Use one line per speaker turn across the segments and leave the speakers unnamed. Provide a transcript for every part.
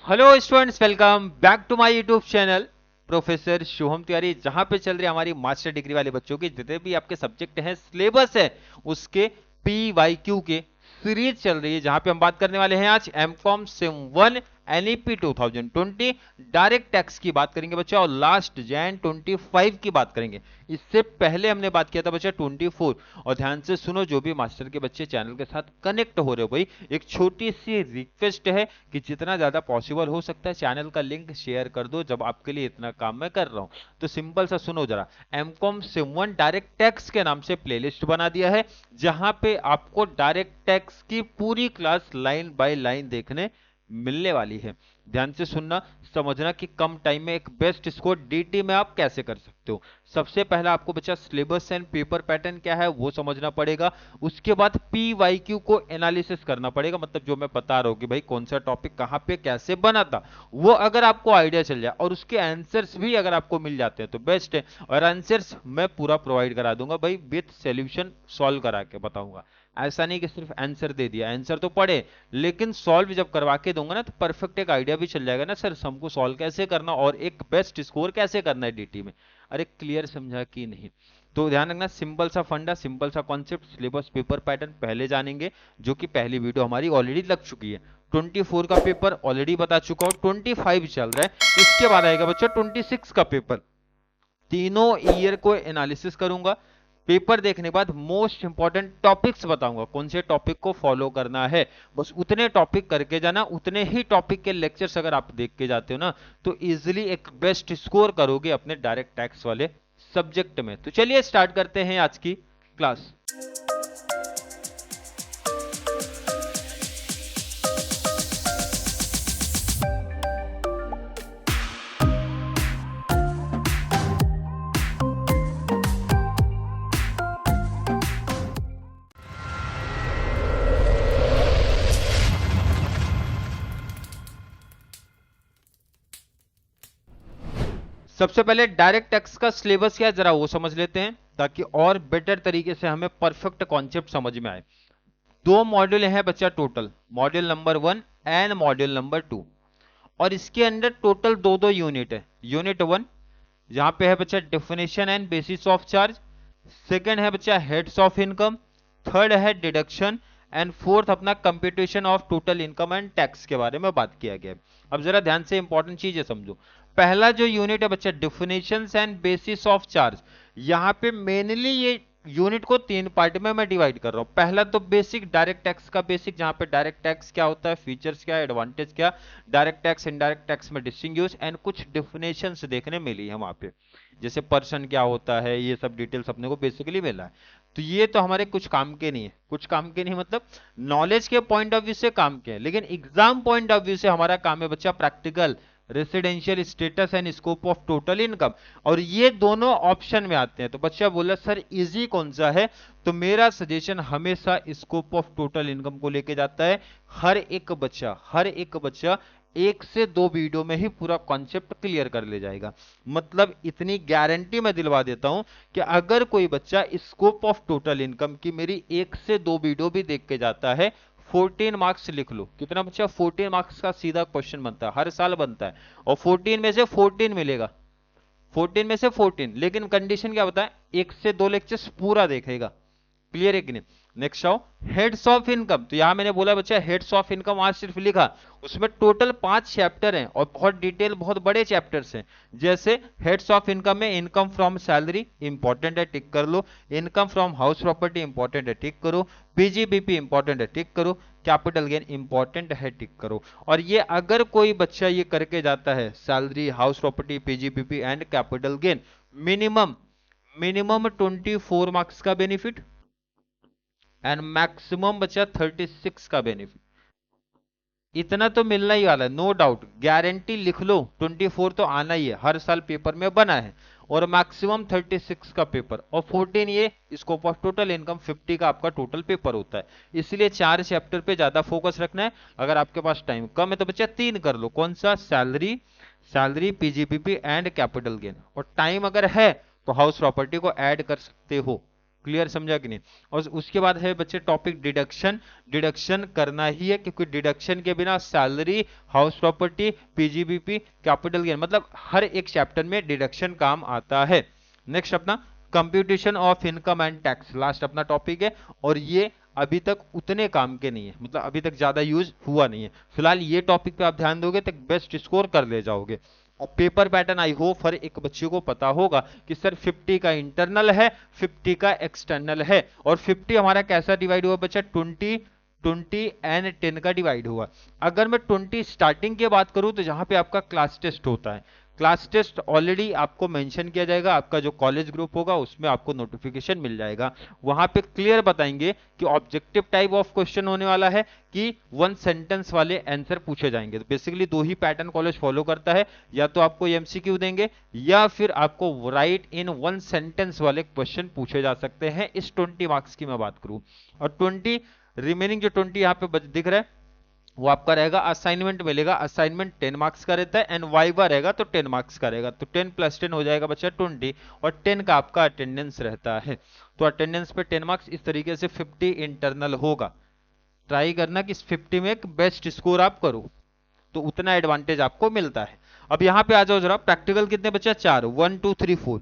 Hello students, welcome back to my YouTube channel professor Shubham Tiwari, जहां पे चल रही है हमारी मास्टर डिग्री वाले बच्चों की जितने भी आपके सब्जेक्ट हैं, सिलेबस है उसके PYQ के सीरीज चल रही है, जहां पे हम बात करने वाले हैं आज MCom sem 1 NEP 2020 direct tax की बात करेंगे बच्चा, और लास्ट जैन 25 की बात करेंगे। इससे पहले हमने बात किया था बच्चा 24। और ध्यान से सुनो, जो भी मास्टर के बच्चे चैनल के साथ कनेक्ट हो रहे हो भाई, एक छोटी सी रिक्वेस्ट है कि जितना ज्यादा पॉसिबल हो सकता है चैनल का लिंक शेयर कर दो। जब आपके लिए इतना काम मैं कर रहा हूं तो सिंपल सा सुनो जरा, एमकॉम सिम 1 डायरेक्ट टैक्स के नाम से प्लेलिस्ट बना दिया है, जहां पे आपको डायरेक्ट टैक्स की पूरी क्लास लाइन बाय लाइन देखने मिलने वाली है। ध्यान से सुनना, समझना कि कम टाइम में एक बेस्ट स्कोर डीटी में आप कैसे कर सकते हो। सबसे पहला आपको बच्चा सिलेबस एंड पेपर पैटर्न क्या है वो समझना पड़ेगा। उसके बाद PYQ को एनालिसिस करना पड़ेगा, मतलब जो मैं बता रहा हूं कि भाई कौन सा टॉपिक कहां पे कैसे बना था, वो अगर आपको आइडिया चल जाए और उसके आंसर्स भी अगर आपको मिल जाते हैं तो बेस्ट है। और आंसर्स मैं पूरा प्रोवाइड करा दूंगा भाई, विथ सॉल्यूशन सॉल्व करा के बताऊंगा। ऐसा नहीं कि सिर्फ आंसर दे दिया, आंसर तो पढ़े लेकिन सॉल्व जब करवा के दूंगा ना तो परफेक्ट एक आइडिया भी चल जाएगा ना सर हमको सॉल्व कैसे करना और एक बेस्ट स्कोर कैसे करना है डीटी में। अरे क्लियर समझा कि नहीं? तो ध्यान रखना, सिंपल सा फंडा, सिंपल सा कॉन्सेप्ट, सिलेबस पेपर पैटर्न पहले जानेंगे, जो कि पहली वीडियो हमारी ऑलरेडी लग चुकी है। 24 का पेपर ऑलरेडी बता चुका हूं, 25 चल रहा है, इसके बाद आएगा बच्चा 26 का पेपर। तीनों ईयर को एनालिसिस करूंगा, पेपर देखने के बाद मोस्ट इंपॉर्टेंट टॉपिक्स बताऊंगा कौन से टॉपिक को फॉलो करना है। बस उतने टॉपिक करके जाना, उतने ही टॉपिक के लेक्चर्स अगर आप देख के जाते हो ना तो इजीली एक बेस्ट स्कोर करोगे अपने डायरेक्ट टैक्स वाले सब्जेक्ट में। तो चलिए स्टार्ट करते हैं आज की क्लास। सबसे पहले डायरेक्ट टैक्स का सिलेबस क्या है जरा वो समझ लेते हैं, ताकि और बेटर तरीके से हमें परफेक्ट कॉन्सेप्ट समझ में आए। दो मॉड्यूल हैं बच्चा total, module number 1 and module number 2, और इसके अंदर टोटल दो दो यूनिट है। यूनिट 1 जहां पे है बच्चा definition and bases of charge, second है बच्चा हेड्स ऑफ इनकम, थर्ड है डिडक्शन, एंड फोर्थ अपना computation of total income and tax के बारे में बात किया गया है। अब जरा ध्यान से इंपॉर्टेंट चीजें समझो। पहला जो यूनिट है बच्चा definitions and bases of charge, यहां पे मेनली ये यूनिट को तीन पार्ट में मैं डिवाइड कर रहा हूं। पहला तो बेसिक डायरेक्ट टैक्स का बेसिक, जहां पे डायरेक्ट टैक्स क्या होता है, फीचर्स क्या, एडवांटेज क्या, डायरेक्ट टैक्स इनडायरेक्ट टैक्स में डिस्टिंग्विश, एंड कुछ डिफिनेशंस देखने मिली है वहां पे, जैसे पर्सन क्या होता है, ये सब डिटेल्स अपने को बेसिकली मिला है। तो ये तो हमारे कुछ काम के नहीं है, कुछ काम के नहीं मतलब नॉलेज के पॉइंट ऑफ व्यू से काम के है, लेकिन एग्जाम पॉइंट ऑफ व्यू से हमारा काम है बच्चा practical, residential status and scope of total income, और ये दोनों ऑप्शन में आते हैं। तो बच्चा बोला सर इजी कौन सा है, तो मेरा सजेशन हमेशा स्कोप ऑफ टोटल इनकम को लेके जाता है। हर एक बच्चा एक से दो वीडियो में ही पूरा कॉन्सेप्ट क्लियर कर ले जाएगा। मतलब इतनी गारंटी मैं दिलवा देता हूं कि अगर कोई बच्चा स्कोप ऑफ टोटल इनकम की मेरी एक से दो वीडियो भी देख के जाता है, 14 मार्क्स लिख लो। कितना बच्चा? 14 मार्क्स का सीधा क्वेश्चन बनता है, हर साल बनता है, और 14 में से 14 मिलेगा, 14 में से 14। लेकिन कंडीशन क्या बताए, एक से दो लेक्चर्स पूरा देखेगा। क्लियर है कि नहीं? नेक्स्ट आओ हेड्स ऑफ इनकम। तो यहां मैंने बोला बच्चा हेड्स ऑफ इनकम, वहां सिर्फ लिखा, उसमें टोटल 5 चैप्टर हैं और बहुत डिटेल, बहुत बड़े चैप्टर्स हैं। जैसे हेड्स ऑफ इनकम में इनकम फ्रॉम सैलरी इंपॉर्टेंट है, टिक कर लो। Income from house property important है, टिक करो। PGBP इंपॉर्टेंट है, टिक करो। कैपिटल गेन इंपॉर्टेंट है, टिक करो। और ये अगर कोई बच्चा ये करके जाता है, salary, house property, PGBP and capital gain, minimum minimum 24 marks का बेनिफिट एंड मैक्सिमम बचा 36 का बेनिफिट। इतना तो मिलना ही वाला है, नो डाउट, गारंटी लिख लो। 24 तो आना ही है, हर साल पेपर में बना है, और मैक्सिमम 36 का पेपर, और 14 ये स्कोप ऑफ टोटल इनकम, 50 का आपका टोटल पेपर होता है। इसलिए 4 चैप्टर पे ज्यादा फोकस रखना है। अगर आपके पास टाइम कम है तो बच्चा 3 कर लो। कौन सा? Salary, PGBP and capital gain. और टाइम अगर है तो हाउस प्रॉपर्टी को ऐड कर सकते हो। क्लियर समझा कि नहीं। और उसके बाद है बच्चे टॉपिक डिडक्शन। डिडक्शन करना ही है, क्योंकि डिडक्शन के बिना salary, house property, PGBP, capital gain, मतलब हर एक चैप्टर में डिडक्शन काम आता है। नेक्स्ट अपना computation of income and tax last अपना टॉपिक है, और ये अभी तक उतने काम के नहीं है, मतलब अभी तक ज्यादा यूज हुआ नहीं है। फिलहाल ये टॉपिक पे आप ध्यान दोगे तो बेस्ट स्कोर कर ले जाओगे। और पेपर पैटर्न आई होप हर एक बच्चे को पता होगा कि सर 50 का इंटरनल है, 50 का एक्सटर्नल है, और 50 हमारा कैसा डिवाइड हुआ बच्चा, 20 एंड 10 का डिवाइड हुआ। अगर मैं 20 स्टार्टिंग की बात करूं तो जहां पे आपका क्लास टेस्ट होता है, क्लास टेस्ट ऑलरेडी आपको मेंशन किया जाएगा, आपका जो कॉलेज ग्रुप होगा उसमें आपको नोटिफिकेशन मिल जाएगा। वहां पे क्लियर बताएंगे कि ऑब्जेक्टिव टाइप ऑफ क्वेश्चन होने वाला है कि वन सेंटेंस वाले आंसर पूछे जाएंगे। तो बेसिकली दो ही पैटर्न कॉलेज फॉलो करता है, या तो आपको एमसीक्यू देंगे या फिर आपको राइट इन वन सेंटेंस वाले क्वेश्चन पूछे जा सकते हैं। इस 20 मार्क्स की मैं बात करूं, और 20 रिमेनिंग जो 20 यहाँ पे दिख रहा है वो आपका रहेगा असाइनमेंट मिलेगा। असाइनमेंट 10 मार्क्स का रहता है, एंड वाइवा रहेगा तो 10 मार्क्स का रहेगा। तो 10 + 10 हो जाएगा बच्चा 20, और 10 का आपका अटेंडेंस रहता है। तो अटेंडेंस पे 10 मार्क्स, इस तरीके से 50 इंटरनल होगा। ट्राई करना कि इस 50 में एक बेस्ट स्कोर आप करो, तो उतना एडवांटेज आपको मिलता है। अब यहां पे आ जाओ जरा, प्रैक्टिकल कितने बच्चा, 4, 1 2 3 4।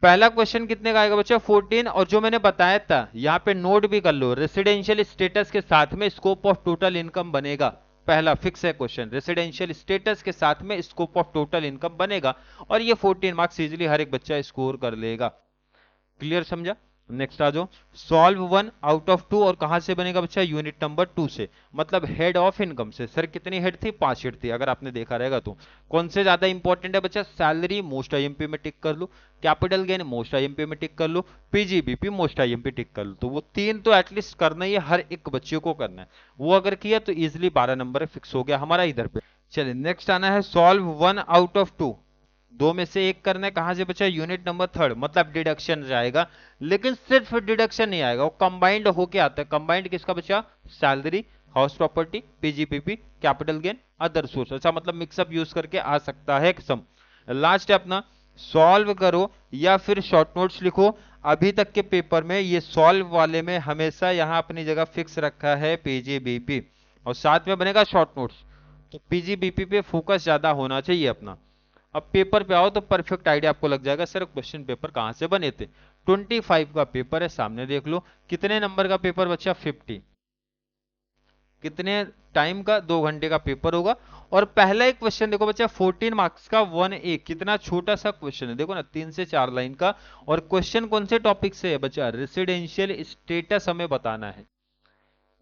पहला क्वेश्चन कितने का आएगा बच्चा, 14। और जो मैंने बताया था यहां पे नोट भी कर लो, रेसिडेंशियल स्टेटस के साथ में स्कोप ऑफ टोटल इनकम बनेगा। पहला फिक्स है क्वेश्चन, रेसिडेंशियल स्टेटस के साथ में स्कोप ऑफ टोटल इनकम बनेगा, और ये 14 मार्क्स इजीली हर एक बच्चा स्कोर कर लेगा। क्लियर समझा। नेक्स्ट आ जाओ, सॉल्व 1 आउट ऑफ 2, और कहां से बनेगा बच्चा, यूनिट नंबर 2 से, मतलब हेड ऑफ इनकम से। सर कितनी हेड थी, 5 हेड थी, अगर आपने देखा रहेगा तो। कौन से ज्यादा इंपॉर्टेंट है बच्चा, सैलरी मोस्ट आईएमपी में टिक कर लो, कैपिटल गेन मोस्ट आईएमपी में टिक कर लो, पीजीबीपी मोस्ट आईएमपी टिक कर लो। तो वो 3 तो एटलीस्ट करना ही है, हर एक बच्चे को करना है। वो अगर किया तो इजिली 12 नंबर फिक्स हो गया हमारा इधर पे। चलिए नेक्स्ट आना है, सॉल्व 1 आउट ऑफ 2, दो में से एक करना है। कहां से बचा, यूनिट नंबर 3, मतलब डिडक्शन जाएगा। लेकिन सिर्फ डिडक्शन नहीं आएगा, वो कंबाइंड होके आता है। कंबाइंड किसका बचा, salary, house property, PGPP, capital gain, other source. अच्छा मतलब मिक्सअप यूज करके आ सकता है सम। लास्ट है अपना, सॉल्व करो या फिर शॉर्ट नोट्स लिखो। अभी तक के पेपर में ये सॉल्व वाले में हमेशा यहां अपनी जगह फिक्स रखा है पीजीबीपी, और साथ में बनेगा शॉर्ट नोट्स। तो पीजीबीपी पे फोकस ज्यादा होना चाहिए अपना। अब पेपर पे आओ तो परफेक्ट आइडिया आपको लग जाएगा सर क्वेश्चन पेपर कहां से बने थे। 25 का पेपर है, सामने देख लो। कितने नंबर का पेपर बच्चा, 50। कितने टाइम का, 2 घंटे का पेपर होगा। और पहला एक क्वेश्चन देखो बच्चा, 14 मार्क्स का 1A, कितना छोटा सा क्वेश्चन है, देखो ना, 3 से 4 लाइन का। और क्वेश्चन कौन से टॉपिक से है बच्चा, रेसिडेंशियल स्टेटस हमें बताना है।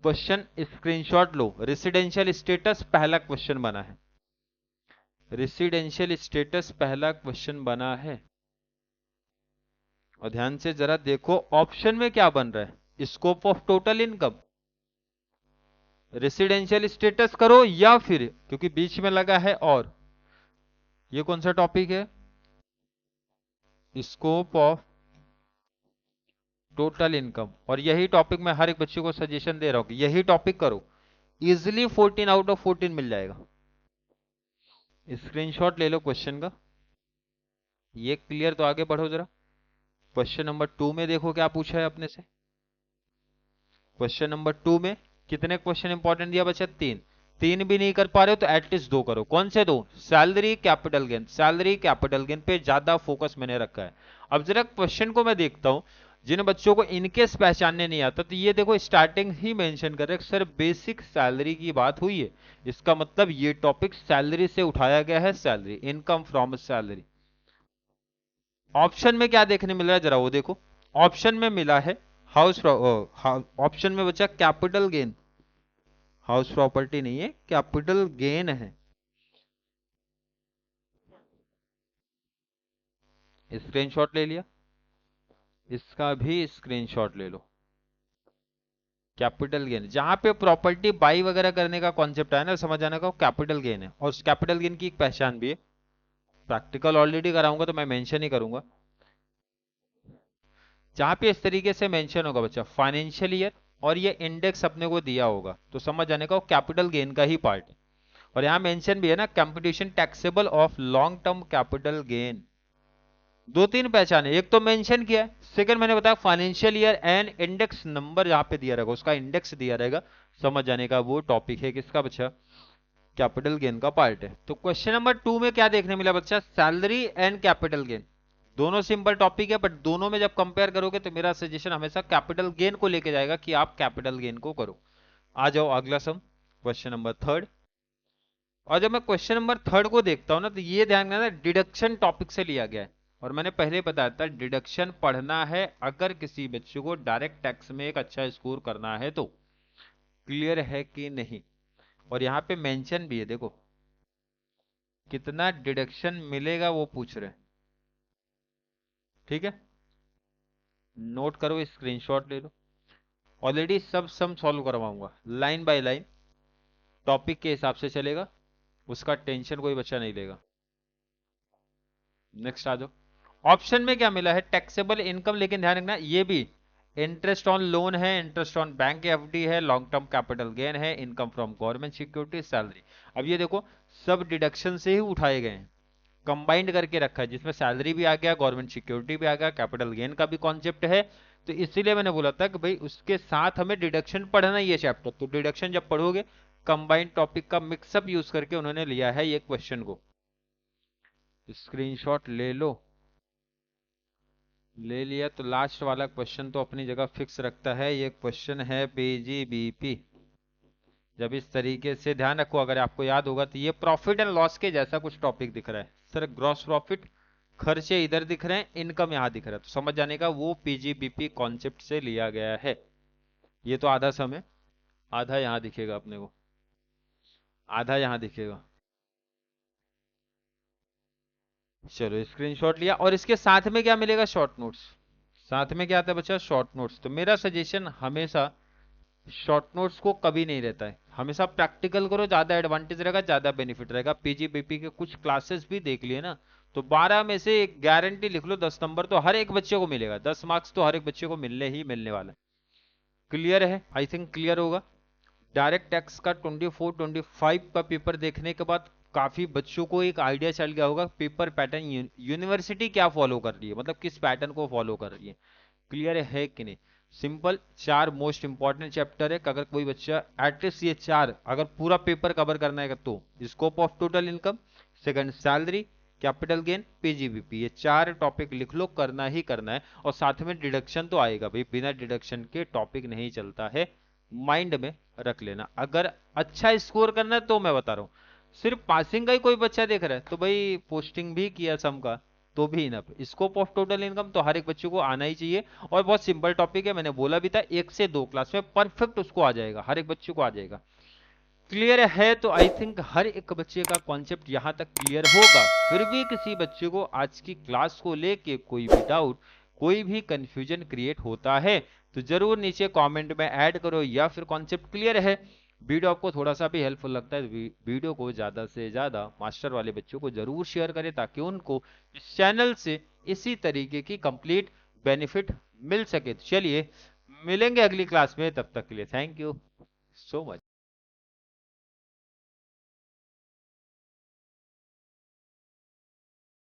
क्वेश्चन स्क्रीनशॉट लो, रेसिडेंशियल स्टेटस पहला क्वेश्चन बना है। रेसिडेंशियल स्टेटस पहला क्वेश्चन बना है, और ध्यान से जरा देखो ऑप्शन में क्या बन रहा है, scope of total income, residential status करो, या फिर क्योंकि बीच में लगा है, और ये कौन सा टॉपिक है, स्कोप ऑफ टोटल इनकम। और यही टॉपिक मैं हर एक बच्चे को सजेशन दे रहा हूं कि यही टॉपिक करो, इजिली 14 आउट ऑफ 14 मिल जाएगा। स्क्रीनशॉट ले लो क्वेश्चन का। ये क्लियर, तो आगे बढ़ो जरा। क्वेश्चन नंबर 2 में देखो क्या पूछा है अपने से। क्वेश्चन नंबर 2 में कितने क्वेश्चन इंपॉर्टेंट दिया बच्चा, 3। 3 भी नहीं कर पा रहे हो तो एटलीस्ट 2 करो। कौन से 2, salary capital gain. Salary capital gain पे ज्यादा फोकस मैंने रखा है। अब जरा क्वेश्चन को मैं देखता हूं, जिन बच्चों को इनकेस पहचानने नहीं आता, तो ये देखो स्टार्टिंग ही मेंशन कर रहे हैं सर बेसिक सैलरी की बात हुई है। इसका मतलब ये टॉपिक सैलरी से उठाया गया है, salary, income from salary. Option में क्या देखने मिल रहा है जरा वो देखो। ऑप्शन में मिला है हाउस, ऑप्शन में बचा कैपिटल गेन, हाउस प्रॉपर्टी नहीं है, कैपिटल गेन है। स्क्रीनशॉट ले लिया, इसका भी स्क्रीनशॉट ले लो। कैपिटल गेन, जहां पे प्रॉपर्टी बाई वगैरह करने का कॉन्सेप्ट है ना, समझ आने का, कैपिटल गेन है। और कैपिटल गेन की एक पहचान भी है, प्रैक्टिकल ऑलरेडी कराऊंगा तो मैं मेंशन ही करूंगा। जहां पे इस तरीके से मेंशन होगा बच्चा फाइनेंशियल ईयर, और ये इंडेक्स अपने को दिया होगा, तो समझ आने का वो कैपिटल गेन का ही पार्ट है। और यहां मेंशन भी है ना, computation taxable of long term capital gain. दो तीन पहचाने, एक तो मेंशन किया है, सेकंड मैंने बताया financial year and index number यहाँ पे दिया रहेगा, उसका इंडेक्स दिया रहेगा, समझ जाने का वो टॉपिक है किसका बच्चा, कैपिटल गेन का पार्ट है। तो क्वेश्चन नंबर 2 में क्या देखने मिला बच्चा, सैलरी एंड कैपिटल गेन, दोनों सिंपल टॉपिक है, बट दोनों में जब कंपेयर करोगे तो मेरा सजेशन हमेशा कैपिटल गेन को लेके जाएगा कि आप कैपिटल गेन को करो। आ जाओ अगला सम, क्वेश्चन नंबर थर्ड। और जब मैं क्वेश्चन नंबर थर्ड को देखता हूं ना, तो ये ध्यान रखना डिडक्शन टॉपिक से लिया गया है, और मैंने पहले बताया था डिडक्शन पढ़ना है अगर किसी बच्चे को डायरेक्ट टैक्स में एक अच्छा स्कोर करना है तो। क्लियर है कि नहीं? और यहाँ पे मेंशन भी है, देखो कितना डिडक्शन मिलेगा वो पूछ रहे हैं। ठीक है, नोट करो, स्क्रीनशॉट ले लो। ऑलरेडी सब सम सॉल्व करवाऊंगा लाइन बाय लाइन, टॉपिक के हिसाब से चलेगा, उसका टेंशन कोई बच्चा नहीं लेगा। नेक्स्ट आ जाओ। ऑप्शन में क्या मिला है, टैक्सेबल इनकम, लेकिन ध्यान रखना ये भी इंटरेस्ट ऑन लोन है, इंटरेस्ट ऑन बैंक एफडी है, लॉन्ग टर्म कैपिटल गेन है, income from government security, salary. अब ये देखो सब डिडक्शन से ही उठाए गए हैं, कंबाइंड करके रखा है, जिसमें सैलरी भी आ गया, गवर्नमेंट सिक्योरिटी भी आ गया, कैपिटल गेन का भी कॉन्सेप्ट है। तो इसीलिए मैंने बोला था कि भाई उसके साथ हमें डिडक्शन पढ़ना ही है चैप्टर, तो डिडक्शन जब पढ़ोगे कंबाइंड टॉपिक का मिक्सअप यूज करके उन्होंने लिया है ये क्वेश्चन को। स्क्रीनशॉट ले लो, ले लिया तो लास्ट वाला क्वेश्चन तो अपनी जगह फिक्स रखता है, ये क्वेश्चन है पीजीबीपी। जब इस तरीके से ध्यान रखो, अगर आपको याद होगा तो ये प्रॉफिट एंड लॉस के जैसा कुछ टॉपिक दिख रहा है सर, ग्रॉस प्रॉफिट, खर्चे इधर दिख रहे हैं, इनकम यहां दिख रहा है, तो समझ जाने का वो पीजीबीपी कॉन्सेप्ट से लिया गया है। ये तो आधा समय, आधा यहां दिखेगा अपने को, आधा यहां दिखेगा। चलो स्क्रीनशॉट लिया, और इसके साथ में क्या मिलेगा, शॉर्ट नोट्स। साथ में क्या आता है बच्चा, शॉर्ट नोट्स। तो मेरा सजेशन हमेशा शॉर्ट नोट्स को कभी नहीं रहता है, हमेशा प्रैक्टिकल करो, ज्यादा एडवांटेज रहेगा, ज्यादा बेनिफिट रहेगा। पीजीबीपी के कुछ क्लासेस भी देख लिए ना, तो 12 में से एक गारंटी लिख लो, 10 नंबर तो हर एक बच्चे को मिलेगा, 10 मार्क्स तो हर एक बच्चे को मिलने ही मिलने वाला है। क्लियर है? आई थिंक क्लियर होगा। डायरेक्ट टैक्स का 24-25 का पेपर देखने के बाद काफी बच्चों को एक आइडिया चल गया होगा पेपर पैटर्न, यूनिवर्सिटी क्या फॉलो कर रही है, मतलब किस पैटर्न को फॉलो कर रही है। क्लियर है कि नहीं? सिंपल, चार मोस्ट इंपॉर्टेंट चैप्टर है, अगर कोई बच्चा एटलीस्ट ये चार अगर पूरा पेपर कवर करना है तो scope of total income, second salary, capital gain, PGBP, ये चार टॉपिक लिख लो, करना ही करना है। और साथ में डिडक्शन तो आएगा भाई, बिना डिडक्शन के टॉपिक नहीं चलता है, माइंड में रख लेना। अगर अच्छा स्कोर करना है तो मैं बता रहा हूँ, सिर्फ पासिंग का ही कोई बच्चा देख रहा है तो भाई पोस्टिंग भी किया सम का तो भी enough. Scope of total income तो हर एक बच्चे को आना ही चाहिए, और बहुत सिंपल टॉपिक है, मैंने बोला भी था 1 से 2 क्लास में परफेक्ट उसको आ जाएगा, हर एक बच्चे को आ जाएगा। क्लियर है? तो आई थिंक हर एक बच्चे का कॉन्सेप्ट यहां तक क्लियर होगा। फिर भी किसी बच्चे को आज की क्लास को लेके कोई भी डाउट, कोई भी कंफ्यूजन क्रिएट होता है तो जरूर नीचे कमेंट में ऐड करो, या फिर कॉन्सेप्ट क्लियर है, वीडियो आपको थोड़ा सा भी हेल्पफुल लगता है तो वीडियो को ज्यादा से ज्यादा मास्टर वाले बच्चों को जरूर शेयर करें, ताकि उनको इस चैनल से इसी तरीके की कंप्लीट बेनिफिट मिल सके। तो चलिए मिलेंगे अगली क्लास में, तब तक के लिए थैंक यू सो मच।